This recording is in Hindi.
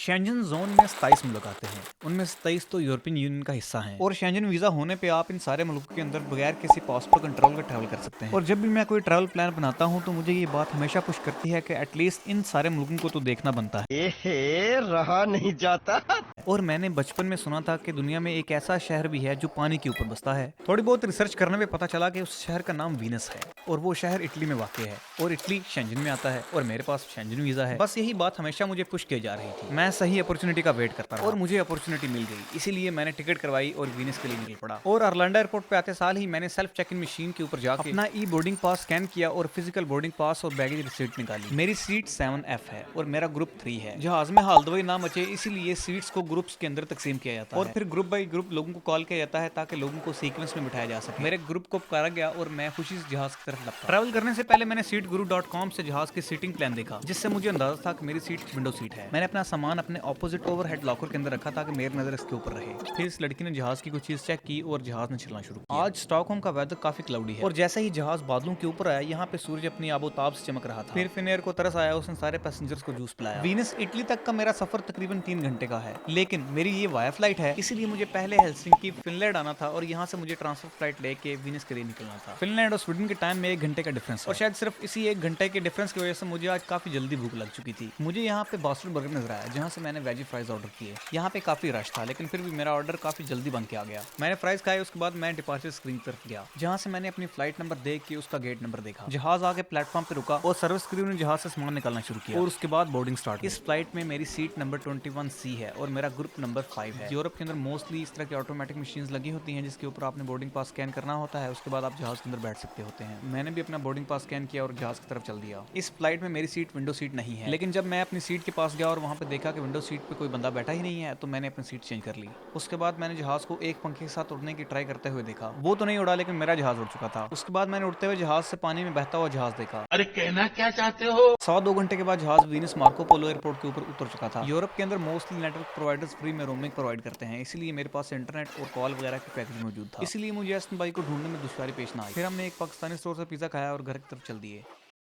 शेंजन जोन में 27 मुल्क आते हैं। उनमें से 23 तो यूरोपियन यूनियन का हिस्सा हैं और शेंजन वीजा होने पे आप इन सारे मुल्कों के अंदर बगैर किसी पासपोर्ट कंट्रोल के ट्रैवल कर सकते हैं। और जब भी मैं कोई ट्रैवल प्लान बनाता हूँ तो मुझे ये बात हमेशा खुश करती है कि एटलीस्ट इन सारे मुल्कों को तो देखना बनता है। एहे, रहा नहीं जाता। और मैंने बचपन में सुना था कि दुनिया में एक ऐसा शहर भी है जो पानी के ऊपर बसता है। थोड़ी बहुत रिसर्च करने में पता चला कि उस शहर का नाम वीनस है और वो शहर इटली में वाक़ है और इटली शेंजन में आता है और मेरे पास शेंजन वीजा है। बस यही बात हमेशा मुझे पुश की जा रही थी। मैं सही अपॉर्चुनिटी का वेट करता रहा और मुझे अपॉर्चुनिटी मिल गई, इसीलिए मैंने टिकट करवाई और वीनस के लिए निकल पड़ा। और अरलैंडो एयरपोर्ट पे आते साल ही मैंने सेल्फ चेक इन मशीन के ऊपर जाकर अपना ई बोर्डिंग पास स्कैन किया और फिजिकल बोर्डिंग पास और बैगेज रिसीट निकाली। मेरी सीट 7F है और मेरा ग्रुप 3 है। जहाज में हालदवाई ना मचे इसीलिए सीट्स को ग्रुप्स के अंदर तकसीम किया जाता है और फिर ग्रुप बाई ग्रुप लोगों को कॉल किया जाता है ताकि लोगों को सीक्वेंस में बिठाया जा सके। मेरे ग्रुप को पुकारा गया और मैं खुशी से जहाज की तरफ लपका। ट्रैवल करने से पहले मैंने seatguru.com से जहाज की सीटिंग प्लान देखा, जिससे मुझे अंदाजा था कि मेरी सीट विंडो सीट है। मैंने अपना सामान अपने ऑपोजिट ओवरहेड लॉकर के अंदर रखा था कि मेरी नजर इसके ऊपर रहे। फिर इस लड़की ने जहाज की कुछ चीज चेक की और जहाज ने चलना शुरू किया। आज स्टॉकहोम का वेदर काफी क्लाउडी है और जैसे ही जहाज बादलों के ऊपर आया, यहाँ पे सूरज अपनी आबोताब से चमक रहा था। फिर फिनेयर को तरस आया, उसने सारे पैसेंजर्स को जूस पिलाया। वीनस इटली तक का मेरा सफर तकरीबन 3 घंटे का है, लेकिन मेरी ये वाया फ्लाइट है, इसीलिए मुझे पहले हेलसिंकी फिनलैंड आना था और यहाँ से मुझे ट्रांसफर फ्लाइट लेके वीनस के लिए निकलना था। फिनलैंड और स्वीडन के टाइम में 1 घंटे का डिफरेंस है और शायद सिर्फ इसी 1 घंटे के डिफरेंस की वजह से मुझे आज काफी जल्दी भूख लग चुकी थी। मुझे यहाँ पे बॉस्टन बर्गर नजर आया, जहाँ से मैंने वेजी फ्राइज ऑर्डर किए। यहाँ पे काफी रश था, लेकिन फिर भी मेरा ऑर्डर काफी जल्दी बन के आ गया। मैंने फ्राइज खाए, उसके बाद मैं डिपार्चर स्क्रीन की तरफ गया, जहाँ से मैंने अपनी फ्लाइट नंबर देख के उसका गेट नंबर देखा। जहाज आगे प्लेटफॉर्म पे रुका और सर्विस क्रू ने जहाज से सामान निकालना शुरू किया और उसके बाद बोर्डिंग स्टार्ट। इस फ्लाइट में मेरी सीट नंबर 21C है और मेरा ग्रुप नंबर 5 है। यूरोप के अंदर मोस्टली इस तरह की ऑटोमेटिक मशीन्स लगी होती हैं जिसके ऊपर आपने बोर्डिंग पास स्कैन करना होता है, उसके बाद आप जहाज के अंदर बैठ सकते होते हैं। मैंने भी अपना बोर्डिंग पास स्कैन किया और जहाज की तरफ चल दिया। इस फ्लाइट में मेरी सीट विंडो सीट नहीं है, लेकिन जब मैं अपनी सीट के पास गया और वहाँ पे देखा कि विंडो सीट पे कोई बंदा बैठा ही नहीं है, तो मैंने अपनी सीट चेंज कर ली। उसके बाद मैंने जहाज को एक पंखे के साथ उड़ने की ट्राई करते हुए देखा। वो तो नहीं उड़ा, लेकिन मेरा जहाज उड़ चुका था। उसके बाद मैंने उड़ते हुए जहाज से पानी में बहता हुआ जहाज देखा। अरे कहना क्या चाहते हो? 102 घंटे के बाद जहाज वीनस मार्को पोलो एयरपोर्ट के ऊपर उतर चुका था। यूरोप के अंदर मोस्टली नेटवर्क प्रोवाइडर्स फ्री में रोमिंग प्रोवाइड करते हैं, इसीलिए मेरे पास इंटरनेट और कॉल वगैरह की पैकेज मौजूद था। इसीलिए मुझे असम भाई को ढूंढने में दुश्वारी पेश ना आई। फिर हमने एक पाकिस्तानी स्टोर से पिज्जा खाया और घर की तरफ चल दिए।